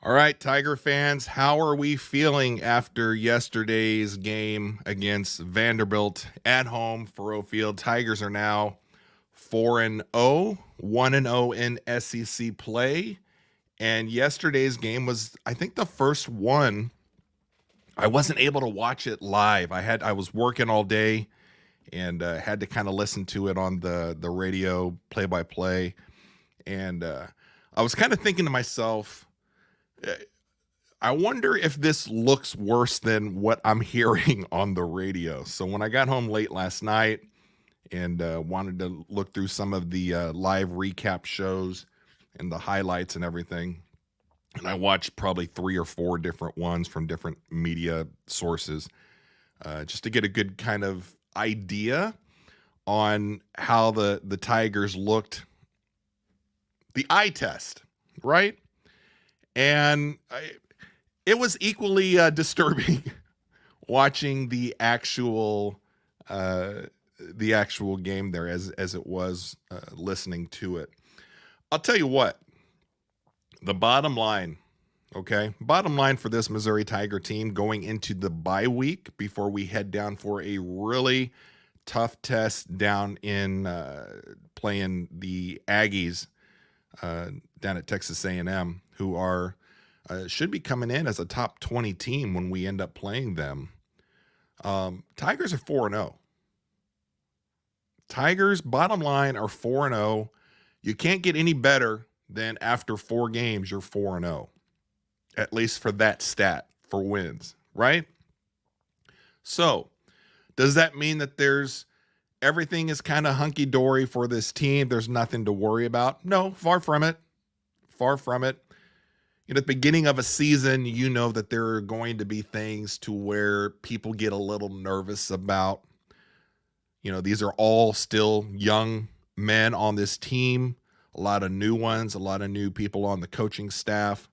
All right, Tiger fans, how are we feeling after yesterday's game against Vanderbilt at home, Faurot Field? Tigers are now 4-0, 1-0 in SEC play. And yesterday's game was, I think, the first one. I wasn't able to watch it live. I was working all day and had to kind of listen to it on the radio play by play. And I was kind of thinking to myself, I wonder if this looks worse than what I'm hearing on the radio. So when I got home late last night and wanted to look through some of the live recap shows and the highlights and everything, and I watched probably 3 or 4 different ones from different media sources just to get a good kind of idea on how the Tigers looked, the eye test, right? And it was equally disturbing watching the actual game there as it was listening to it. I'll tell you what, the bottom line, okay? Bottom line for this Missouri Tiger team going into the bye week before we head down for a really tough test down in playing the Aggies down at Texas A&M, who are should be coming in as a top 20 team when we end up playing them. Tigers are 4-0. Tigers, bottom line, are 4-0. You can't get any better than after 4 games, you're 4-0. At least for that stat, for wins, right? So, does that mean that everything is kind of hunky-dory for this team? There's nothing to worry about? No, far from it. Far from it. At the beginning of a season, you know that there are going to be things to where people get a little nervous about. These are all still young men on this team, a lot of new ones, a lot of new people on the coaching staff.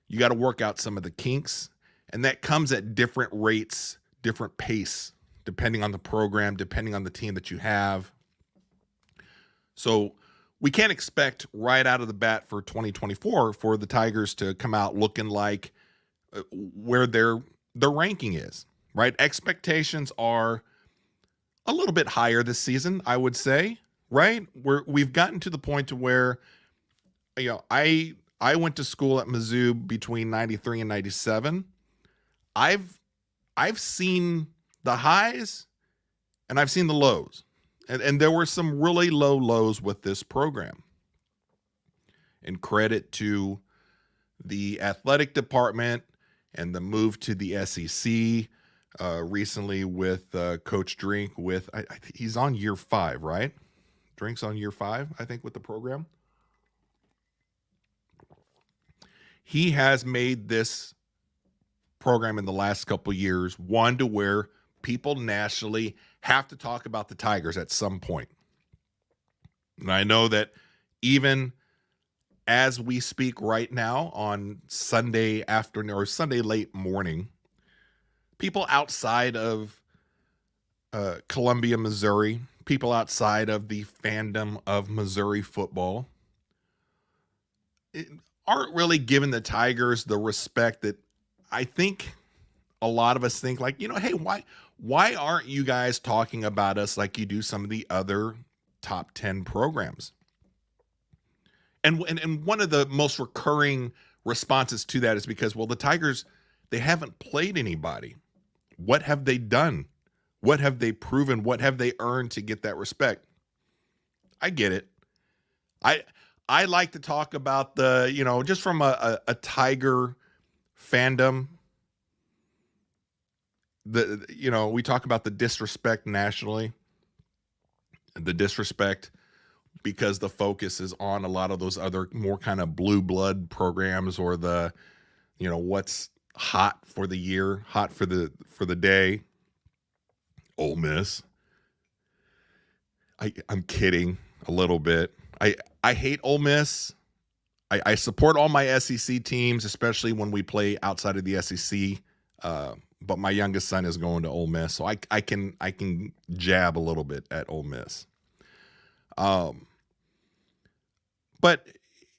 You got to work out some of the kinks, and that comes at different rates, different pace, depending on the program, depending on the team that you have. So we can't expect right out of the bat for 2024 for the Tigers to come out looking like where their ranking is, right? Expectations are a little bit higher this season, I would say, right? We've gotten to the point to where, I went to school at Mizzou between 93 and 97. I've seen the highs and I've seen the lows. And there were some really low lows with this program. And credit to the athletic department and the move to the SEC recently with Coach Drink. He's on year 5, right? Drink's on year 5, I think, with the program. He has made this program in the last couple of years one to where people nationally have to talk about the Tigers at some point. And I know that even as we speak right now on Sunday afternoon or Sunday late morning, people outside of Columbia, Missouri, people outside of the fandom of Missouri football aren't really giving the Tigers the respect that I think a lot of us think, like, hey, why aren't you guys talking about us like you do some of the other top 10 programs? And one of the most recurring responses to that is because, well, the Tigers, they haven't played anybody. What have they done? What have they proven? What have they earned to get that respect? I get it. I like to talk about just from a Tiger fandom. We talk about the disrespect nationally, the disrespect because the focus is on a lot of those other more kind of blue blood programs, or the, what's hot for the year, hot for the day. Ole Miss. I'm kidding a little bit. I hate Ole Miss. I support all my SEC teams, especially when we play outside of the SEC. But my youngest son is going to Ole Miss, so I can jab a little bit at Ole Miss. But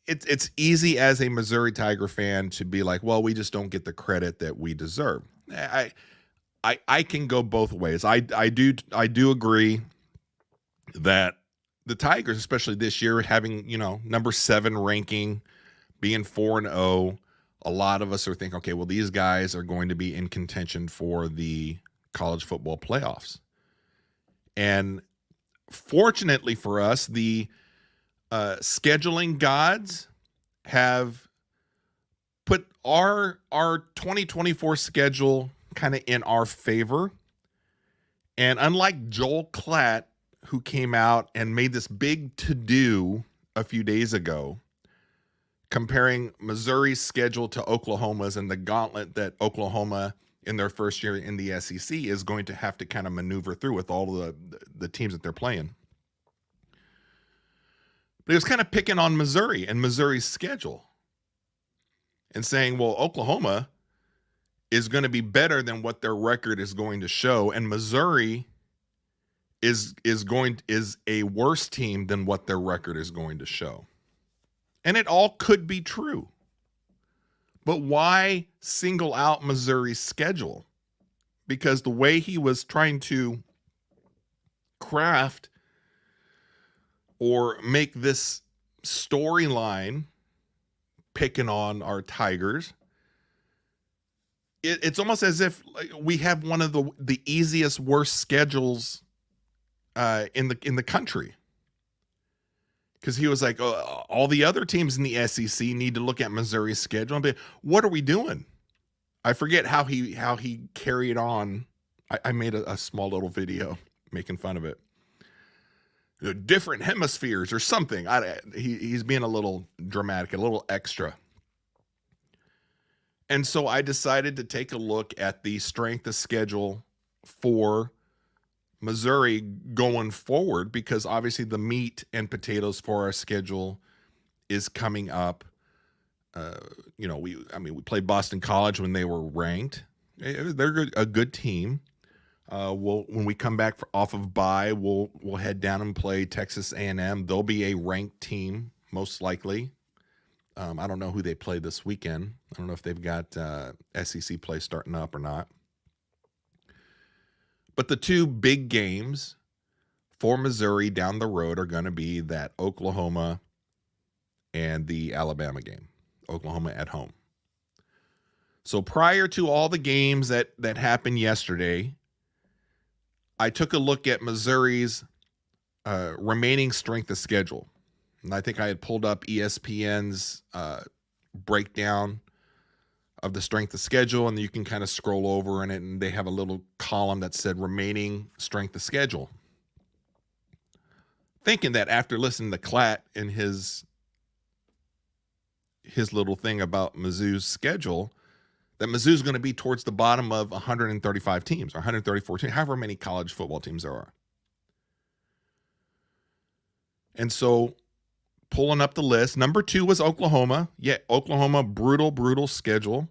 it's easy as a Missouri Tiger fan to be like, well, we just don't get the credit that we deserve. I can go both ways. I do agree that the Tigers, especially this year, having number 7 ranking, being 4-0, a lot of us are thinking, okay, well, these guys are going to be in contention for the college football playoffs. And fortunately for us, the scheduling gods have put our 2024 schedule kind of in our favor. And unlike Joel Klatt, who came out and made this big to-do a few days ago, comparing Missouri's schedule to Oklahoma's and the gauntlet that Oklahoma in their first year in the SEC is going to have to kind of maneuver through with all the teams that they're playing. But he was kind of picking on Missouri and Missouri's schedule and saying, well, Oklahoma is going to be better than what their record is going to show, and Missouri is a worse team than what their record is going to show. And it all could be true. But why single out Missouri's schedule? Because the way he was trying to craft or make this storyline picking on our Tigers, it's almost as if we have one of the easiest, worst schedules in the country. Because he was like, oh, all the other teams in the SEC need to look at Missouri's schedule and be, what are we doing? I forget how he carried on. I made a small little video making fun of it. Different hemispheres or something. He's being a little dramatic, a little extra. And so I decided to take a look at the strength of schedule for Missouri going forward, because obviously the meat and potatoes for our schedule is coming up. We played Boston College when they were ranked. They're a good team. When we come back off of bye, we'll head down and play Texas A&M. They'll be a ranked team, most likely. I don't know who they play this weekend. I don't know if they've got SEC play starting up or not. But the two big games for Missouri down the road are going to be that Oklahoma and the Alabama game. Oklahoma at home. So prior to all the games that happened yesterday, I took a look at Missouri's remaining strength of schedule. And I think I had pulled up ESPN's breakdown of the strength of schedule, and you can kind of scroll over in it, and they have a little column that said remaining strength of schedule. Thinking that after listening to Klatt and his little thing about Mizzou's schedule, that Mizzou's going to be towards the bottom of 135 teams or 134 teams, however many college football teams there are. And so pulling up the list, number 2 was Oklahoma. Yeah, Oklahoma, brutal schedule.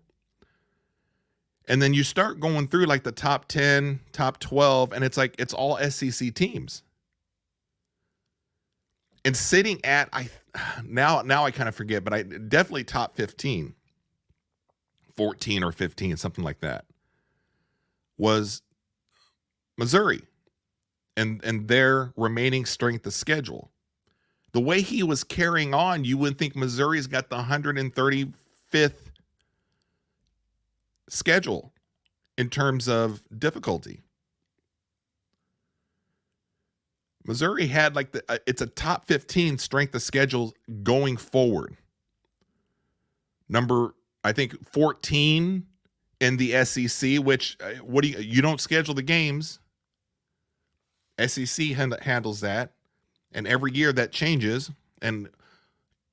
And then you start going through like the top 10, top 12, and it's like it's all SEC teams. And sitting at, now I kind of forget, but I definitely top 15, 14 or 15, something like that, was Missouri and their remaining strength of schedule. The way he was carrying on, you would think Missouri's got the 135th schedule in terms of difficulty. Missouri had it's a top 15 strength of schedule going forward. Number, I think, 14 in the SEC, which you don't schedule the games. SEC handles that. And every year that changes. And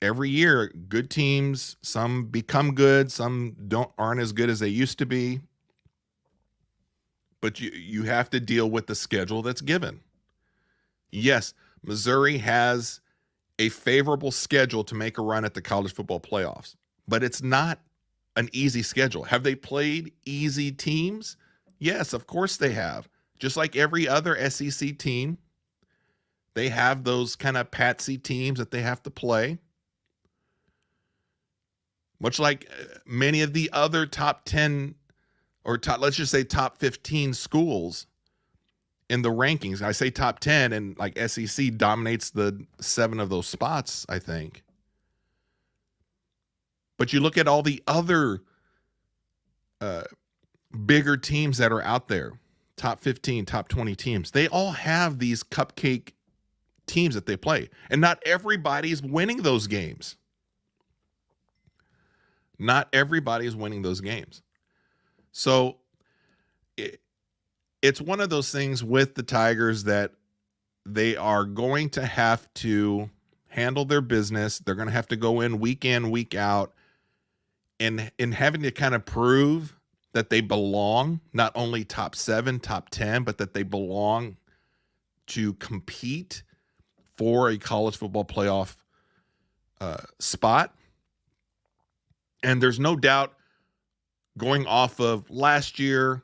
every year, good teams, some become good, some aren't as good as they used to be. But you have to deal with the schedule that's given. Yes, Missouri has a favorable schedule to make a run at the college football playoffs, but it's not an easy schedule. Have they played easy teams? Yes, of course they have. Just like every other SEC team, they have those kind of patsy teams that they have to play. much like many of the other top 10 or let's just say top 15 schools in the rankings. I say top 10, and like SEC dominates the 7 of those spots, I think. But you look at all the other bigger teams that are out there, top 15, top 20 teams, they all have these cupcake teams that they play. And not everybody's winning those games. Not everybody is winning those games. So it's one of those things with the Tigers that they are going to have to handle their business. They're going to have to go in, week out, and having to kind of prove that they belong, not only top 7, top 10, but that they belong to compete for a college football playoff spot. And there's no doubt, going off of last year,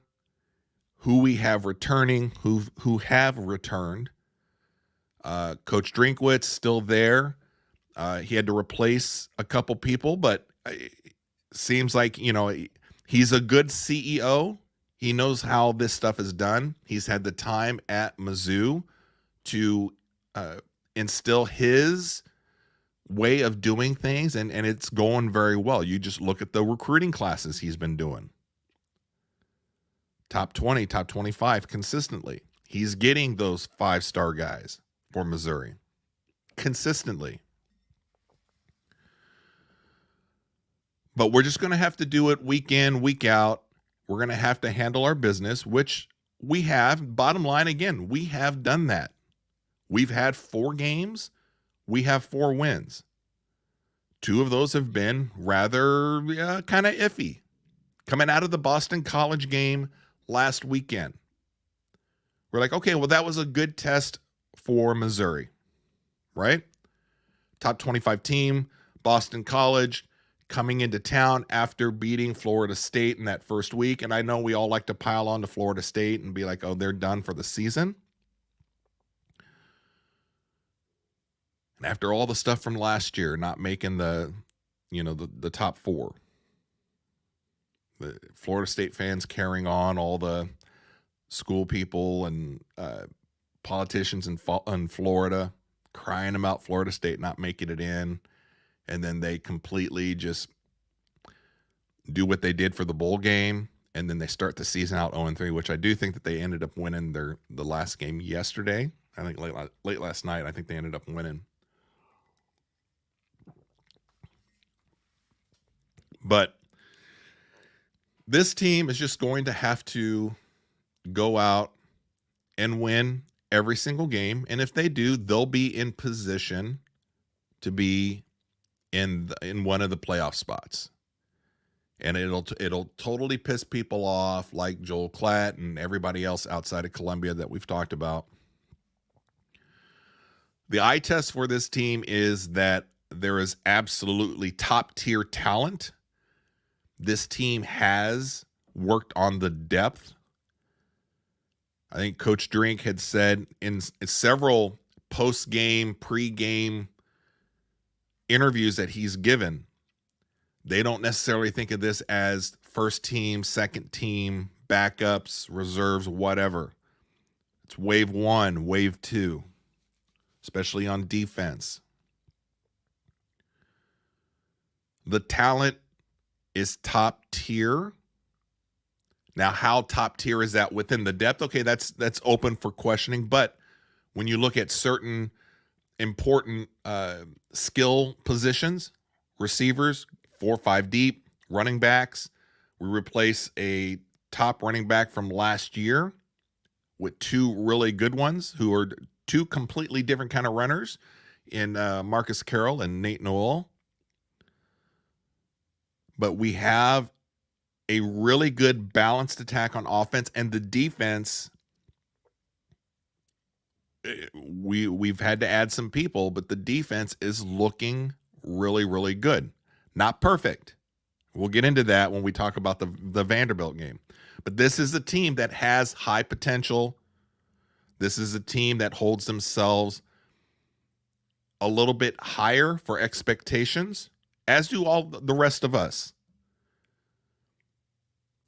who we have returning, who have returned. Coach Drinkwitz still there. He had to replace a couple people, but it seems like, he's a good CEO. He knows how this stuff is done. He's had the time at Mizzou to instill his way of doing things, and it's going very well. You just look at the recruiting classes he's been doing. Top 20, top 25 consistently. He's getting those 5-star guys for Missouri consistently. But we're just going to have to do it week in, week out. We're going to have to handle our business, which we have. Bottom line, again, we have done that. We've had 4 games. We have 4 wins. 2 of those have been rather kind of iffy. Coming out of the Boston College game last weekend, we're like, okay, well, that was a good test for Missouri, right? Top 25 team, Boston College, coming into town after beating Florida State in that first week. And I know we all like to pile on to Florida State and be like, oh, they're done for the season. And after all the stuff from last year, not making the top 4, the Florida State fans carrying on, all the school people and politicians in Florida crying about Florida State not making it in. And then they completely just do what they did for the bowl game. And then they start the season out 0-3, which I do think that they ended up winning the last game yesterday. I think late last night, I think they ended up winning. But this team is just going to have to go out and win every single game. And if they do, they'll be in position to be in one of the playoff spots. And it'll totally piss people off, like Joel Klatt and everybody else outside of Columbia that we've talked about. The eye test for this team is that there is absolutely top-tier talent. This team has worked on the depth. I think Coach Drink had said in several post-game, pre-game interviews that he's given, they don't necessarily think of this as first team, second team, backups, reserves, whatever. It's wave 1, wave 2, especially on defense. The talent is top tier. Now, how top tier is that within the depth? Okay, that's open for questioning. But when you look at certain important skill positions, receivers, 4 or 5 deep, running backs, we replace a top running back from last year with 2 really good ones who are 2 completely different kind of runners in Marcus Carroll and Nate Noel. But we have a really good balanced attack on offense, and the defense, we've had to add some people, but the defense is looking really, really good. Not perfect. We'll get into that when we talk about the Vanderbilt game. But this is a team that has high potential. This is a team that holds themselves a little bit higher for expectations as do all the rest of us.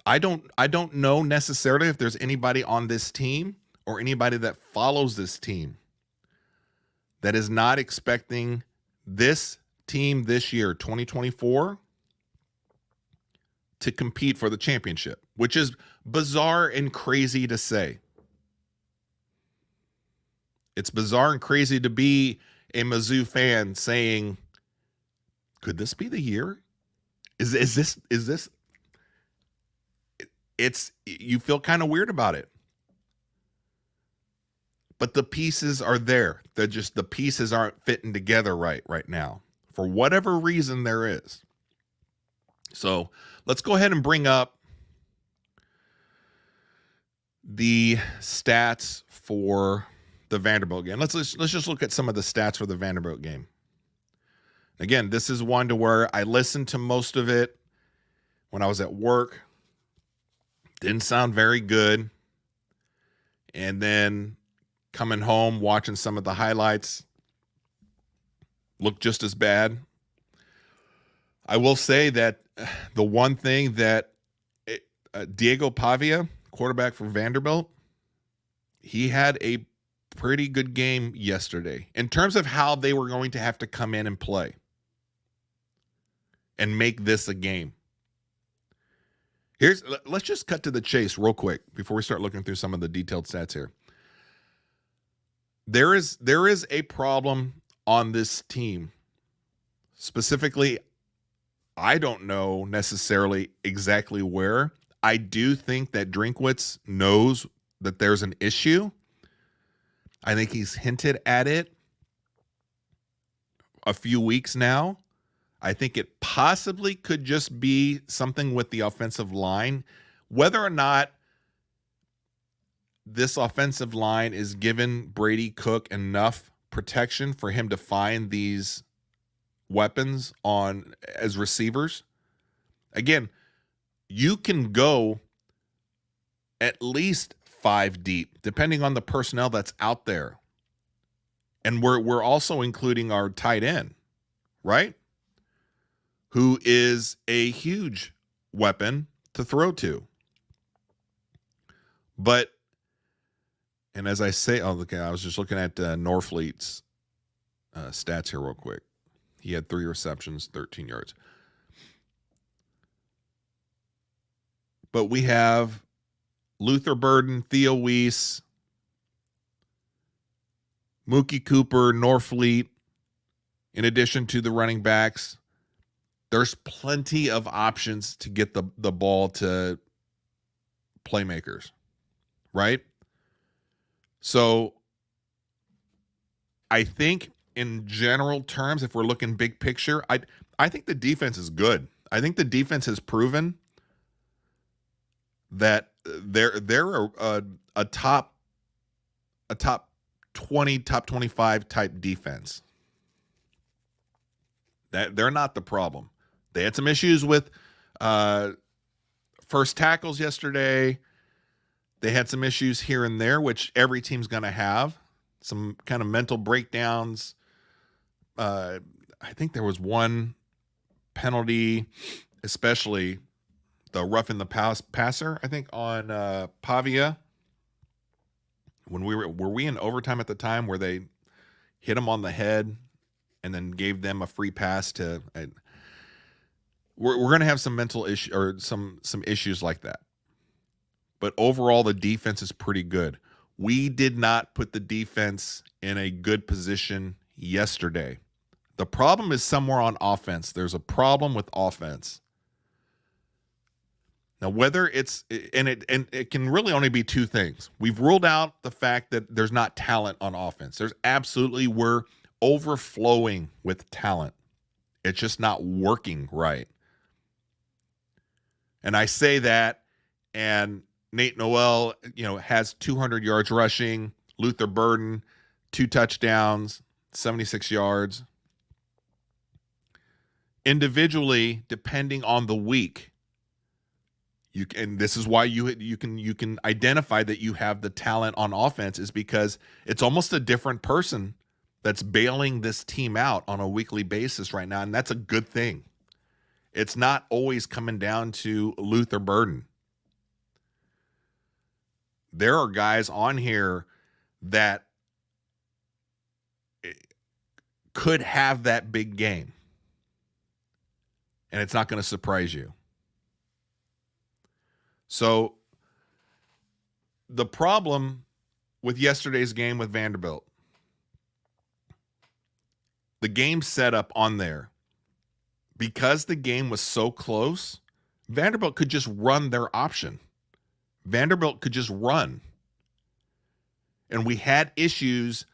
I don't know necessarily if there's anybody on this team or anybody that follows this team that is not expecting this team this year, 2024, to compete for the championship, which is bizarre and crazy to say. It's bizarre and crazy to be a Mizzou fan saying, could this be the year? Is this it's, you feel kind of weird about it. But the pieces are there. They're just, the pieces aren't fitting together right now for whatever reason there is. So let's go ahead and bring up the stats for the Vanderbilt game. Let's just look at some of the stats for the Vanderbilt game. Again, this is one to where I listened to most of it when I was at work. Didn't sound very good. And then coming home, watching some of the highlights, looked just as bad. I will say that the one thing that Diego Pavia, quarterback for Vanderbilt, he had a pretty good game yesterday in terms of how they were going to have to come in and play and make this a game. Let's just cut to the chase real quick before we start looking through some of the detailed stats here. There is a problem on this team. Specifically, I don't know necessarily exactly where. I do think that Drinkwitz knows that there's an issue. I think he's hinted at it a few weeks now. I think it possibly could just be something with the offensive line. Whether or not this offensive line is giving Brady Cook enough protection for him to find these weapons as receivers. Again, you can go at least 5 deep, depending on the personnel that's out there. And we're also including our tight end, right? Who is a huge weapon to throw to. But, and as I say, okay, I was just looking at Norfleet's stats here real quick. He had 3 receptions, 13 yards. But we have Luther Burden, Theo Weiss, Mookie Cooper, Norfleet, in addition to the running backs. There's plenty of options to get the ball to playmakers, right? So I think in general terms, if we're looking big picture, I think the defense is good. I think the defense has proven that they're a top 20, top 25 type defense. That they're not the problem. They had some issues with first tackles yesterday. They had some issues here and there, which every team's going to have. Some kind of mental breakdowns. I think there was one penalty, especially the roughing the passer, I think, on Pavia. When were we in overtime at the time where they hit him on the head and then gave them a free pass to we're going to have some mental issue or some issues like that. But overall, the defense is pretty good. We did not put the defense in a good position yesterday. The problem is somewhere on offense. There's a problem with offense. Now, whether it's and it can really only be 2 things. We've ruled out the fact that there's not talent on offense. We're overflowing with talent. It's just not working right. And I say that, and Nate Noel, has 200 yards rushing. Luther Burden, 2 touchdowns, 76 yards. Individually, depending on the week, and this is why you can identify that you have the talent on offense, is because it's almost a different person that's bailing this team out on a weekly basis right now, and that's a good thing. It's not always coming down to Luther Burden. There are guys on here that could have that big game, and it's not going to surprise you. So the problem with yesterday's game with Vanderbilt, the game set up on there, because the game was so close, Vanderbilt could just run their option. Vanderbilt could just run. And we had issues,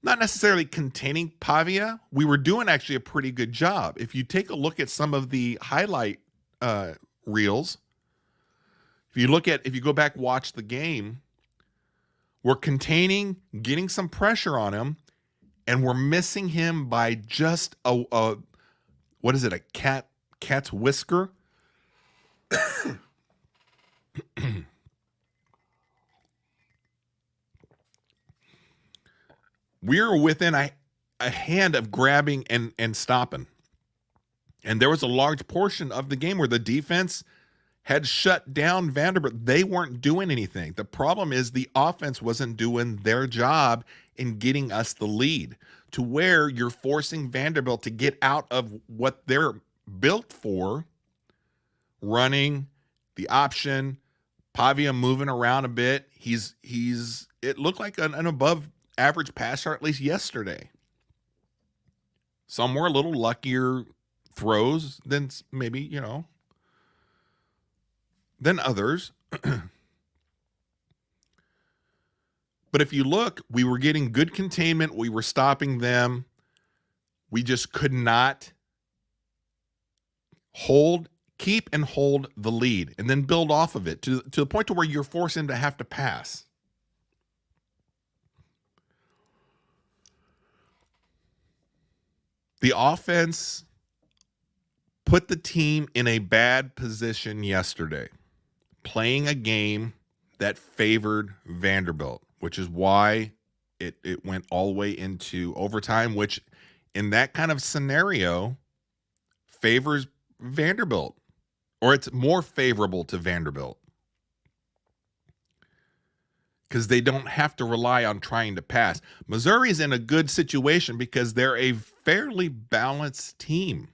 not necessarily containing Pavia. We were doing actually a pretty good job. If you take a look at some of the highlight reels, if you go back, watch the game, we're containing, getting some pressure on him, and we're missing him by just a what is it, a cat's whisker? We're within a hand of grabbing and stopping. And there was a large portion of the game where the defense had shut down Vanderbilt. They weren't doing anything. The problem is the offense wasn't doing their job in getting us the lead, to where you're forcing Vanderbilt to get out of what they're built for, running the option, Pavia moving around a bit. It looked like an above average passer, at least yesterday. Some were a little luckier throws than maybe, than others. But if you look, we were getting good containment. We were stopping them. We just could not keep and hold the lead and then build off of it to the point to where you're forcing to have to pass. The offense put the team in a bad position yesterday, playing a game that favored Vanderbilt, which is why it went all the way into overtime, which in that kind of scenario favors Vanderbilt, or it's more favorable to Vanderbilt, because they don't have to rely on trying to pass. Missouri's in a good situation because they're a fairly balanced team.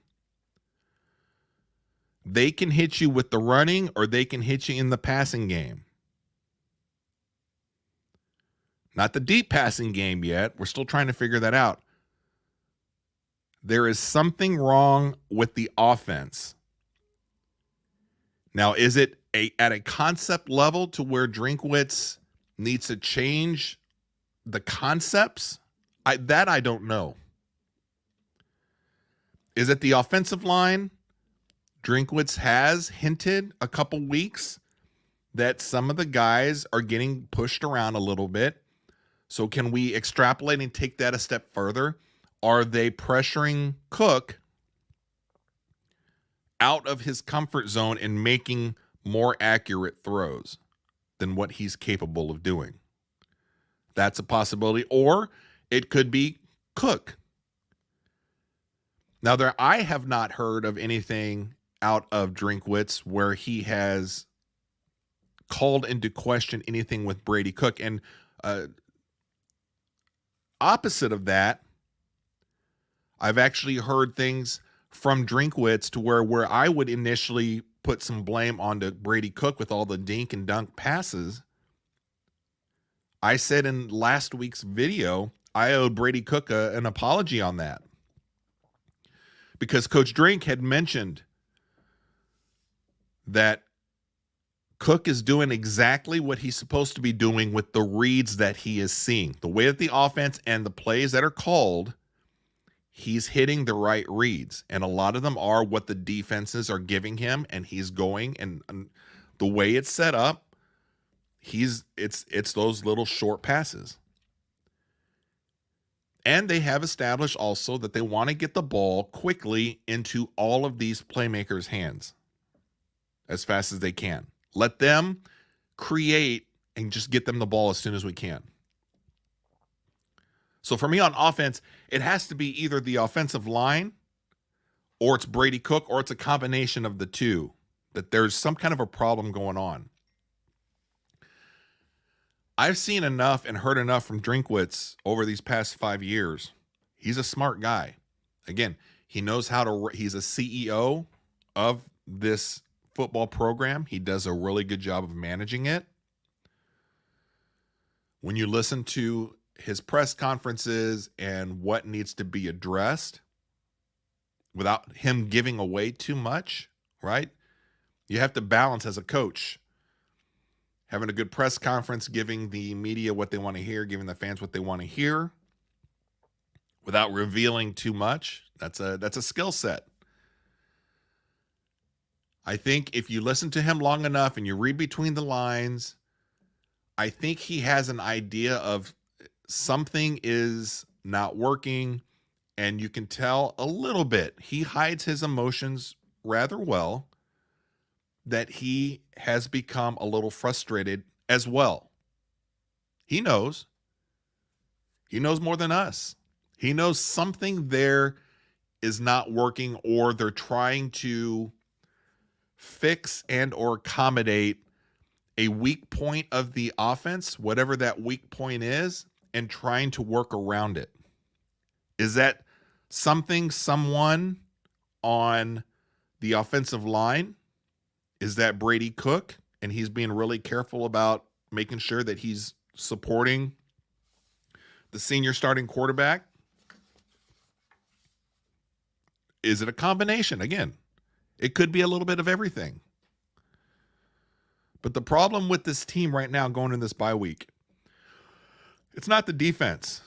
They can hit you with the running, or they can hit you in the passing game. Not the deep passing game yet. We're still trying to figure that out. There is something wrong with the offense. Now, is it at a concept level to where Drinkwitz needs to change the concepts? I don't know. Is it the offensive line? Drinkwitz has hinted a couple weeks that some of the guys are getting pushed around a little bit. So can we extrapolate and take that a step further? Are they pressuring Cook out of his comfort zone and making more accurate throws than what he's capable of doing? That's a possibility. Or it could be Cook. Now, I have not heard of anything out of Drinkwitz where he has called into question anything with Brady Cook. And opposite of that, I've actually heard things from Drinkwitz to where I would initially put some blame onto Brady Cook with all the dink and dunk passes. I said in last week's video, I owed Brady Cook an apology on that, because Coach Drink had mentioned that Cook is doing exactly what he's supposed to be doing with the reads that he is seeing. The way that the offense and the plays that are called, he's hitting the right reads. And a lot of them are what the defenses are giving him, and he's going, and the way it's set up, it's those little short passes. And they have established also that they want to get the ball quickly into all of these playmakers' hands as fast as they can. Let them create and just get them the ball as soon as we can. So for me on offense, it has to be either the offensive line or it's Brady Cook, or it's a combination of the two, that there's some kind of a problem going on. I've seen enough and heard enough from Drinkwitz over these past 5 years. He's a smart guy. Again, he knows how to, he's a CEO of this football program. He does a really good job of managing it. When you listen to his press conferences and what needs to be addressed without him giving away too much, right? You have to balance as a coach. Having a good press conference, giving the media what they want to hear, giving the fans what they want to hear without revealing too much. That's a skill set. I think if you listen to him long enough and you read between the lines, I think he has an idea of something is not working, and you can tell a little bit. He hides his emotions rather well, that he has become a little frustrated as well. He knows. He knows more than us. He knows something there is not working, or they're trying to fix and or accommodate a weak point of the offense, whatever that weak point is, and trying to work around it. Is that someone on the offensive line? Is that Brady Cook? And he's being really careful about making sure that he's supporting the senior starting quarterback? Is it a combination? Again, it could be a little bit of everything. But the problem with this team right now going in this bye week, it's not the defense.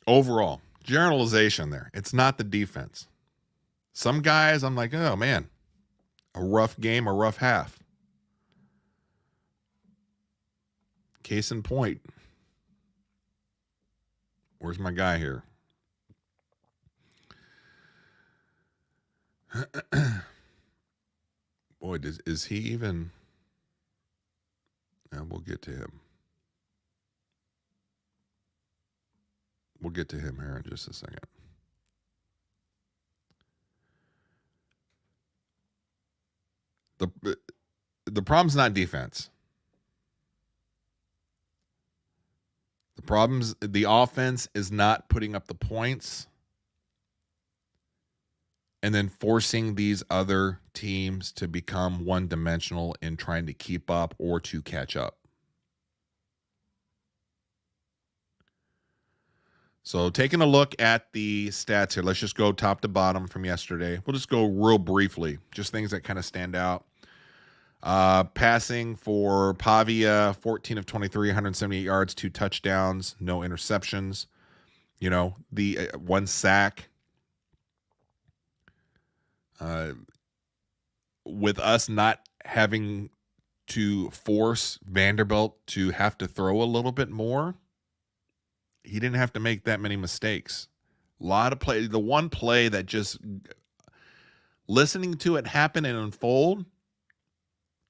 Overall, generalization there. It's not the defense. Some guys, I'm like, oh, man, a rough game, a rough half. Case in point. Where's my guy here? Boy, is he even... we'll get to him. We'll get to him here in just a second. The problem's not defense. The offense is not putting up the points and then forcing these other teams to become one-dimensional in trying to keep up or to catch up. So taking a look at the stats here, let's just go top to bottom from yesterday. We'll just go real briefly, just things that kind of stand out. Passing for Pavia, 14 of 23, 178 yards, 2 touchdowns, no interceptions. The 1 sack. With us not having to force Vanderbilt to have to throw a little bit more, he didn't have to make that many mistakes. A lot of play. The one play that just listening to it happen and unfold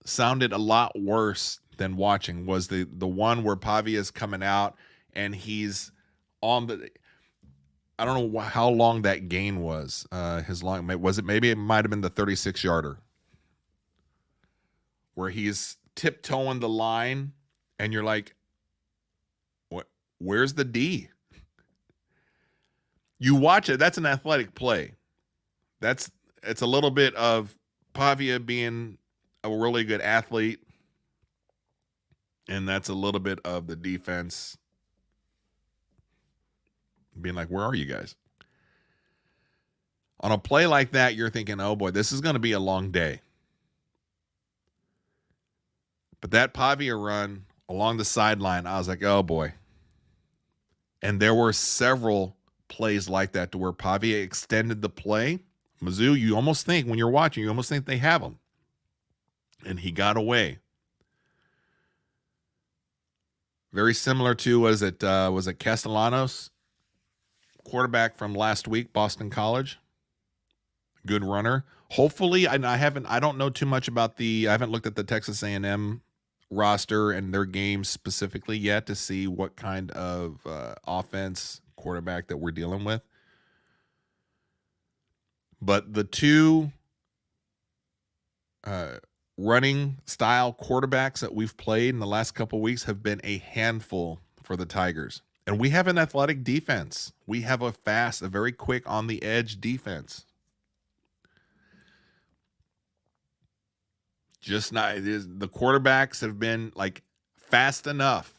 sounded a lot worse than watching was the one where Pavia is coming out and he's on the... I don't know how long that gain was. Maybe it might have been the 36-yarder where he's tiptoeing the line and you're like, what? Where's the D? You watch it. That's an athletic play. It's a little bit of Pavia being a really good athlete, and that's a little bit of the defense being like, where are you guys? On a play like that, you're thinking, oh boy, this is going to be a long day. But that Pavia run along the sideline, I was like, oh boy. And there were several plays like that to where Pavia extended the play. Mizzou, you almost think when you're watching, you almost think they have him. And he got away. Very similar to, was it Castellanos, quarterback from last week, Boston College. Good runner. Hopefully, I don't know too much about I haven't looked at the Texas A&M roster and their games specifically yet to see what kind of offense quarterback that we're dealing with. But the two running style quarterbacks that we've played in the last couple of weeks have been a handful for the Tigers. And we have an athletic defense. We have a very quick on the edge defense. Just not, the quarterbacks have been like fast enough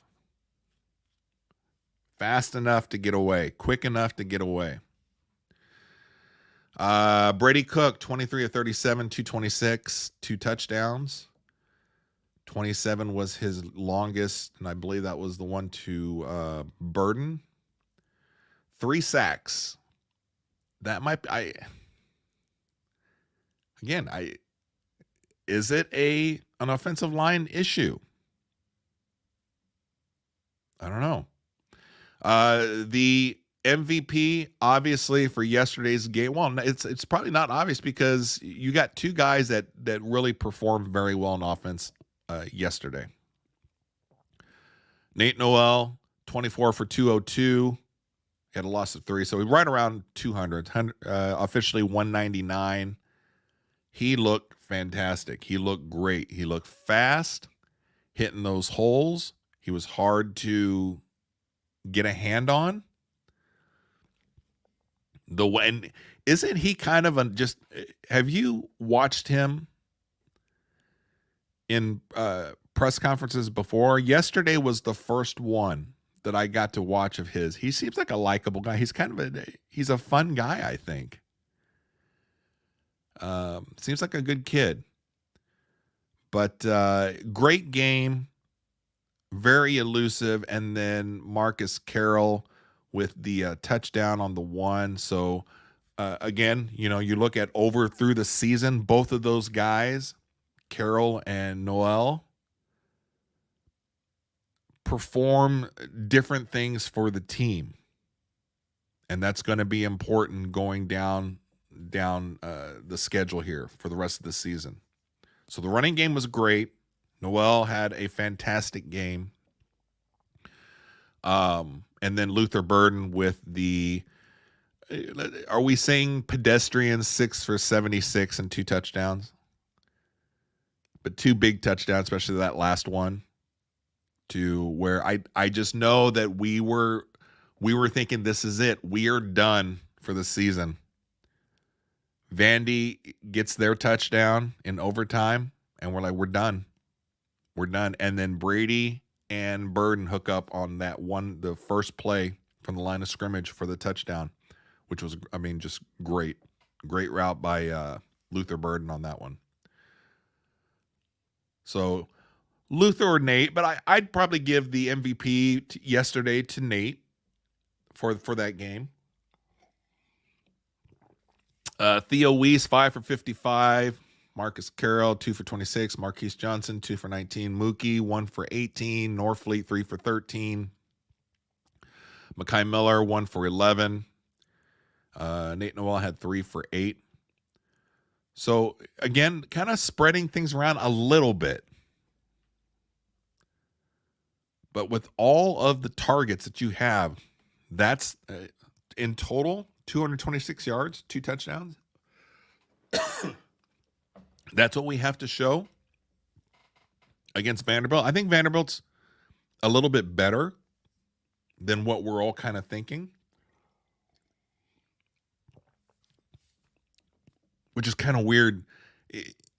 to get away, quick enough to get away. Brady Cook, 23 of 37, 226, 2 touchdowns. 27 was his longest, and I believe that was the one to Burden. 3 sacks. That might be, is it an offensive line issue? I don't know. The MVP, obviously, for yesterday's game. Well, it's probably not obvious because you got two guys that really performed very well in offense yesterday. Nate Noel, 24 for 202. He had a loss of 3, so he's right around 200. Officially 199. He looked fantastic. He looked great. He looked fast, hitting those holes. He was hard to get a hand on. And isn't he kind of just? Have you watched him in press conferences before? Yesterday was the first one that I got to watch of his. He seems like a likable guy. He's kind of he's a fun guy, I think. Seems like a good kid. But great game, very elusive, and then Marcus Carroll with the touchdown on the one. So again, you look at through the season, both of those guys, Carroll and Noel, perform different things for the team. And that's going to be important going down the schedule here for the rest of the season. So the running game was great. Noel had a fantastic game. And then Luther Burden with are we saying pedestrian 6 for 76 and 2 touchdowns? But 2 big touchdowns, especially that last one, to where I just know that we were thinking this is it. We are done for the season. Vandy gets their touchdown in overtime, and we're like, we're done. We're done. And then Brady and Burden hook up on that one, the first play from the line of scrimmage for the touchdown, which was, just great. Great route by Luther Burden on that one. So Luther or Nate, but I'd probably give the MVP yesterday to Nate for that game. Theo Weiss, 5 for 55. Marcus Carroll, 2 for 26. Marquise Johnson, 2 for 19. Mookie, 1 for 18. Norfleet, 3 for 13. Mekhi Miller, 1 for 11. Nate Noel had 3 for 8. So, again, kind of spreading things around a little bit. But with all of the targets that you have, that's in total 226 yards, 2 touchdowns. That's what we have to show against Vanderbilt. I think Vanderbilt's a little bit better than what we're all kind of thinking, which is kind of weird.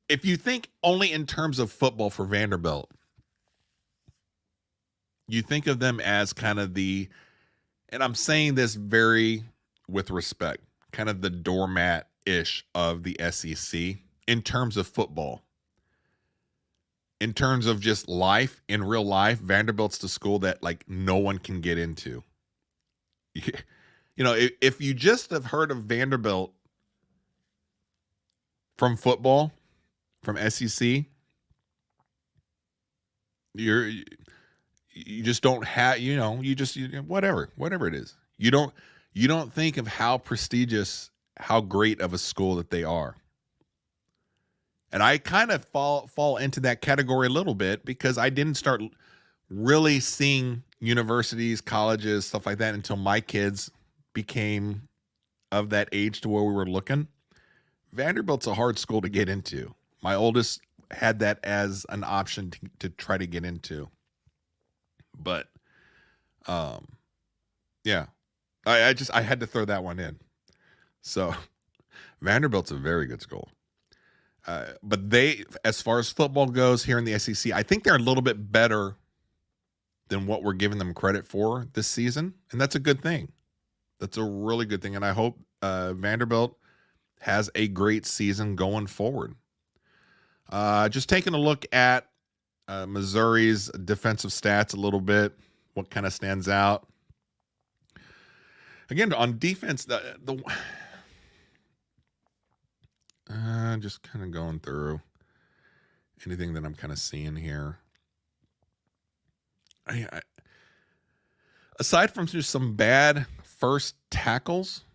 If you think only in terms of football for Vanderbilt, you think of them as kind of and I'm saying this very with respect, kind of the doormat-ish of the SEC in terms of football. In terms of just life, in real life, Vanderbilt's the school that no one can get into. If you just have heard of Vanderbilt from football, from SEC, you just don't have, whatever it is. You don't think of how prestigious, how great of a school that they are. And I kind of fall into that category a little bit because I didn't start really seeing universities, colleges, stuff like that until my kids became of that age to where we were looking. Vanderbilt's a hard school to get into. My oldest had that as an option to try to get into. But yeah. I had to throw that one in. So Vanderbilt's a very good school. But they, as far as football goes here in the SEC, I think they're a little bit better than what we're giving them credit for this season. And that's a good thing. That's a really good thing. And I hope Vanderbilt has a great season going forward. Just taking a look at Missouri's defensive stats a little bit, what kind of stands out. Again, on defense, just kind of going through anything that I'm kind of seeing here. Aside from just some bad first tackles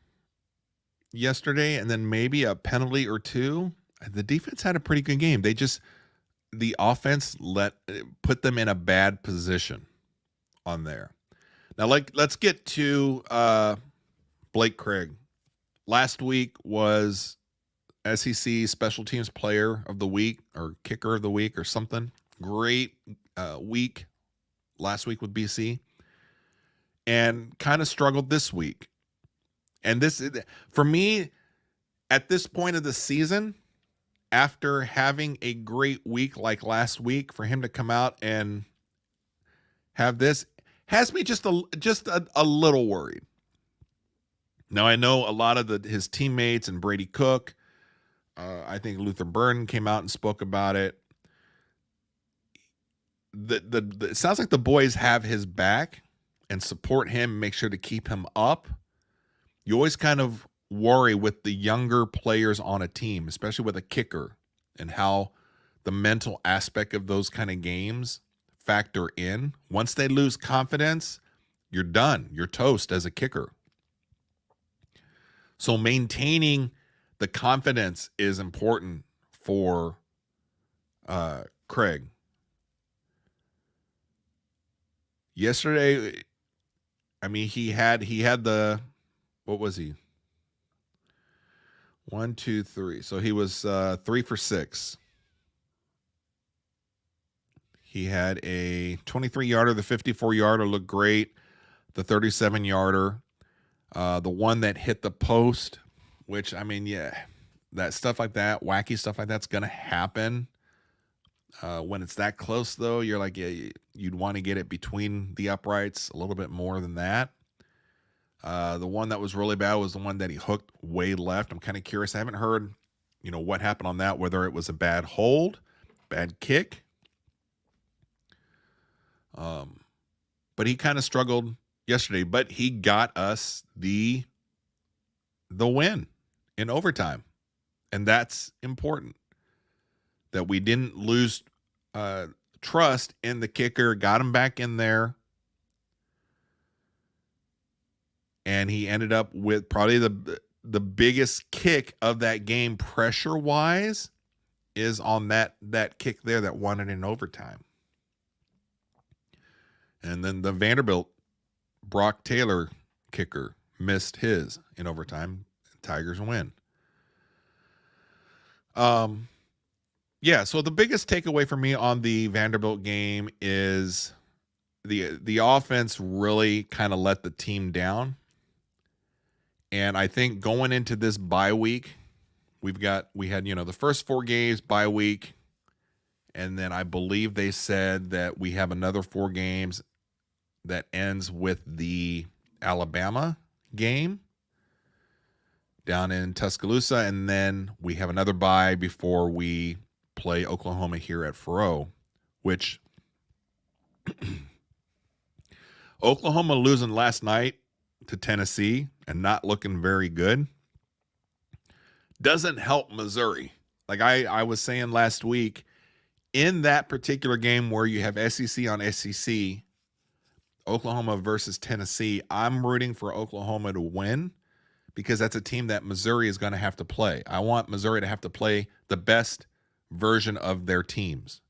yesterday and then maybe a penalty or two, the defense had a pretty good game. The offense put them in a bad position on there. Now, let's get to Blake Craig. Last week was SEC Special Teams Player of the Week or Kicker of the Week or something. Great week last week with BC. And kind of struggled this week. And this, for me, at this point of the season, after having a great week like last week, for him to come out and have this has me just a little worried. Now, I know a lot of his teammates and Brady Cook, I think Luther Burden came out and spoke about it. It sounds like the boys have his back and support him, make sure to keep him up. You always kind of worry with the younger players on a team, especially with a kicker, and how the mental aspect of those kind of games factor in. Once they lose confidence, you're done. You're toast as a kicker. So maintaining the confidence is important for Craig. Yesterday, I mean, he had the, what was he? 1, 2, 3. So he was 3 for 6. He had a 23-yarder, the 54-yarder looked great, the 37-yarder, the one that hit the post, which, I mean, yeah, that stuff like that, wacky stuff like that's going to happen. When it's that close, though, you're like, yeah, you'd want to get it between the uprights a little bit more than that. The one that was really bad was the one that he hooked way left. I'm kind of curious. I haven't heard, what happened on that, whether it was a bad hold, bad kick. But he kind of struggled yesterday, but he got us the win in overtime. And that's important, that we didn't lose trust in the kicker, got him back in there. And he ended up with probably the biggest kick of that game pressure-wise is on that kick there that won it in overtime. And then the Vanderbilt Brock Taylor kicker missed his in overtime. Tigers win. Yeah, so the biggest takeaway for me on the Vanderbilt game is the offense really kind of let the team down. And I think going into this bye week, we had the first 4 games bye week, and then I believe they said that we have another 4 games that ends with the Alabama game down in Tuscaloosa, and then we have another bye before we play Oklahoma here at Faurot, which Oklahoma losing last night to Tennessee and not looking very good doesn't help Missouri. Like I was saying last week, in that particular game where you have SEC on SEC, Oklahoma versus Tennessee, I'm rooting for Oklahoma to win because that's a team that Missouri is going to have to play. I want Missouri to have to play the best version of their teams,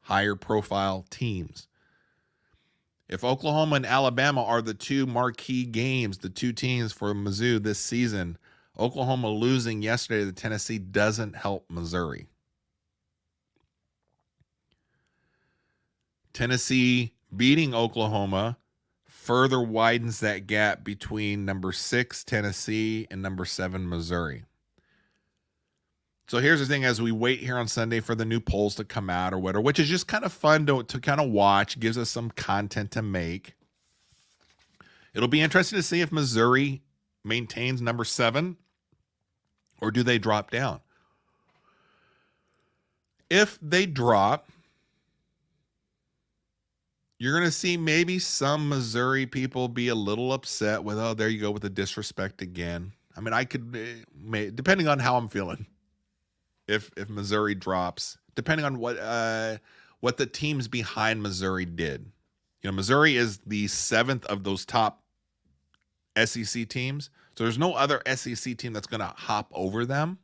higher profile teams. If Oklahoma and Alabama are the 2 marquee games, the 2 teams for Mizzou this season, Oklahoma losing yesterday to Tennessee doesn't help Missouri. Tennessee beating Oklahoma further widens that gap between number 6 Tennessee and number 7 Missouri. So here's the thing, as we wait here on Sunday for the new polls to come out or whatever, which is just kind of fun to kind of watch, gives us some content to make. It'll be interesting to see if Missouri maintains number 7 or do they drop down. If they drop, you're going to see maybe some Missouri people be a little upset with, oh, there you go with the disrespect again. I mean, I could, depending on how I'm feeling, if Missouri drops, depending on what the teams behind Missouri did. You know, Missouri is the 7th of those top SEC teams. So there's no other SEC team that's going to hop over them.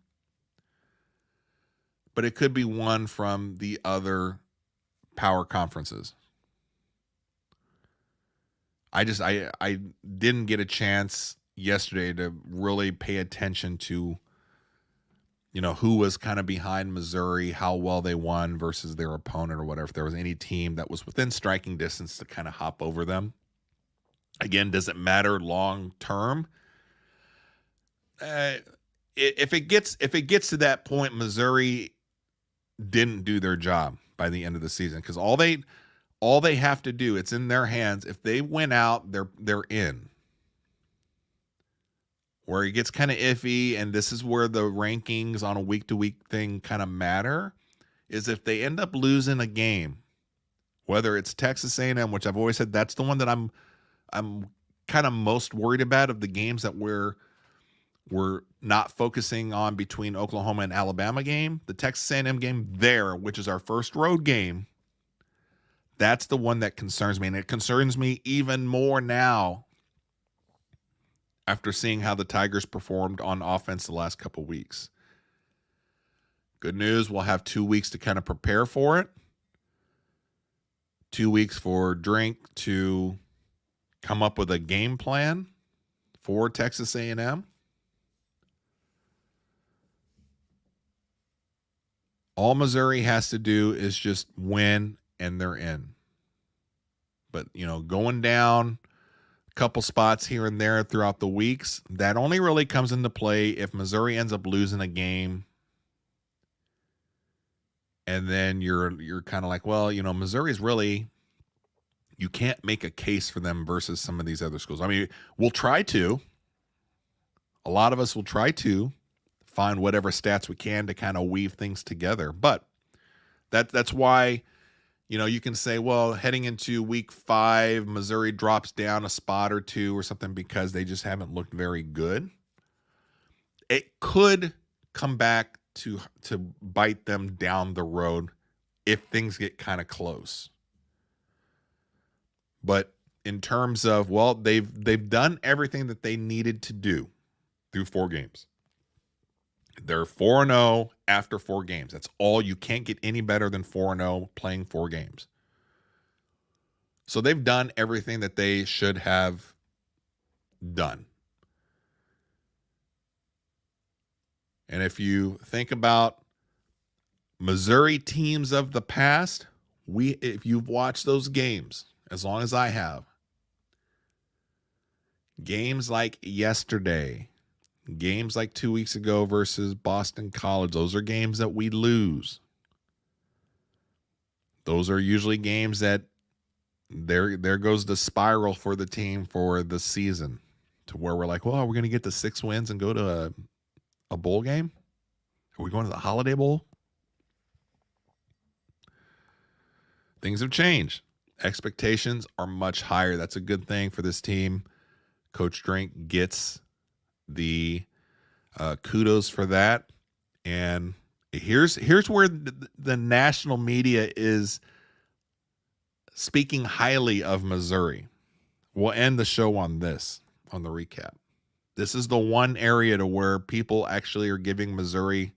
But it could be one from the other power conferences. I didn't get a chance yesterday to really pay attention to, you know, who was kind of behind Missouri, how well they won versus their opponent or whatever. If there was any team that was within striking distance to kind of hop over them. Again, does it matter long term? If it gets to that point, Missouri didn't do their job by the end of the season, because all they have to do, it's in their hands. If they win out, they're in. Where it gets kind of iffy, and this is where the rankings on a week-to-week thing kind of matter, is if they end up losing a game, whether it's Texas A&M, which I've always said that's the one that I'm kind of most worried about of the games that we're not focusing on between Oklahoma and Alabama game, the Texas A&M game there, which is our first road game. That's the one that concerns me, and it concerns me even more now after seeing how the Tigers performed on offense the last couple weeks. Good news, we'll have 2 weeks to kind of prepare for it. 2 weeks for Drink to come up with a game plan for Texas A&M. All Missouri has to do is just win, and they're in. But, you know, going down a couple spots here and there throughout the weeks, that only really comes into play if Missouri ends up losing a game. And then you're kind of like, well, you know, Missouri's really, you can't make a case for them versus some of these other schools. I mean, we'll try to. A lot of us will try to find whatever stats we can to kind of weave things together. But that's why, you know, you can say, well, heading into week 5, Missouri drops down a spot or two or something because they just haven't looked very good. It could come back to bite them down the road if things get kind of close. But in terms of, well, they've done everything that they needed to do through 4 games. They're 4-0 after 4 games. That's all. You can't get any better than 4-0 playing 4 games. So they've done everything that they should have done. And if you think about Missouri teams of the past, if you've watched those games, as long as I have, games like yesterday, games like 2 weeks ago versus Boston College, those are games that we lose. Those are usually games that there goes the spiral for the team for the season, to where we're like, well, we're going to get to 6 wins and go to a bowl game? Are we going to the Holiday Bowl? Things have changed. Expectations are much higher. That's a good thing for this team. Coach Drink gets the kudos for that. And here's where the national media is speaking highly of Missouri. We'll end the show on this, on the recap. This is the one area to where people actually are giving Missouri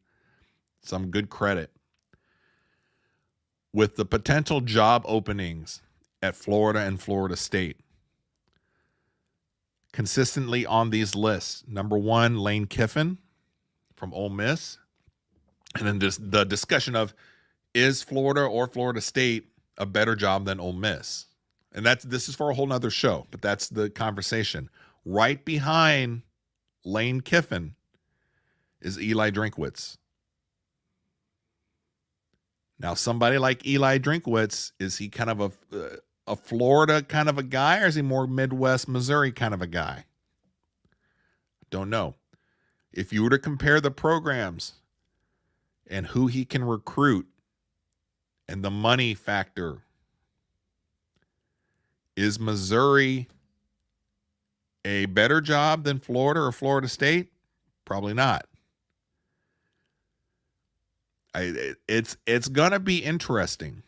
some good credit. With the potential job openings at Florida and Florida State, consistently on these lists. Number 1, Lane Kiffin from Ole Miss. And then just the discussion of, is Florida or Florida State a better job than Ole Miss? And this is for a whole nother show, but that's the conversation. Right behind Lane Kiffin is Eli Drinkwitz. Now, somebody like Eli Drinkwitz, is he kind of a Florida kind of a guy, or is he more Midwest Missouri kind of a guy? Don't know. If you were to compare the programs and who he can recruit and the money factor, is Missouri a better job than Florida or Florida State? Probably not. It's going to be interesting.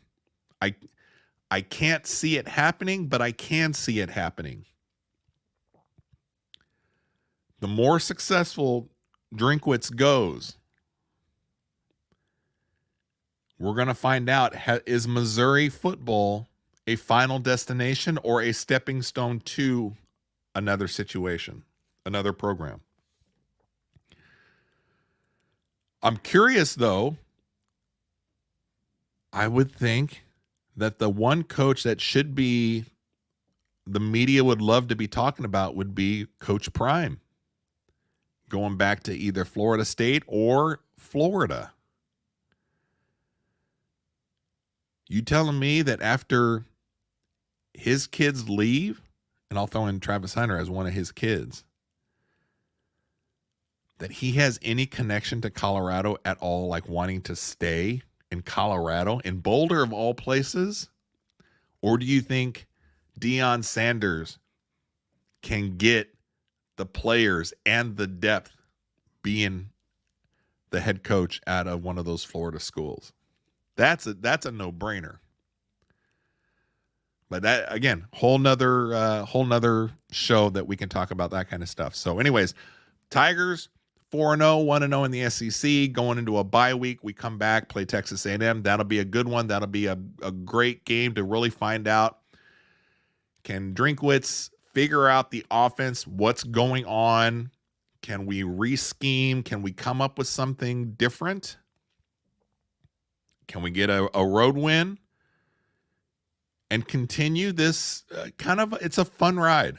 I can't see it happening, but I can see it happening. The more successful Drinkwitz goes, we're going to find out, is Missouri football a final destination or a stepping stone to another situation, another program? I'm curious, though. I would think that the one coach that should be, the media would love to be talking about, would be Coach Prime, going back to either Florida State or Florida. You telling me that after his kids leave, and I'll throw in Travis Hunter as one of his kids, that he has any connection to Colorado at all, like wanting to stay in Colorado, in Boulder of all places? Or do you think Deion Sanders can get the players and the depth being the head coach out of one of those Florida schools? That's a no-brainer. But that, again, whole nother show that we can talk about that kind of stuff. So anyways, Tigers 4-0, 1-0 in the SEC, going into a bye week. We come back, play Texas A&M. That'll be a good one. That'll be a great game to really find out, can Drinkwitz figure out the offense, what's going on? Can we re-scheme? Can we come up with something different? Can we get a road win and continue this it's a fun ride?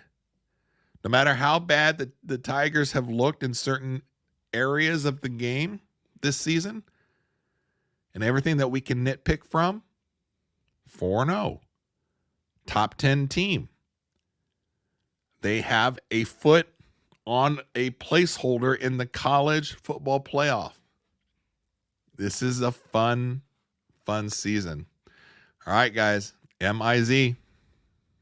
No matter how bad the Tigers have looked in certain areas of the game this season and everything that we can nitpick from, 4-0, top 10 team. They have a foot on a placeholder in the college football playoff. This is a fun season. All right, guys, MIZ.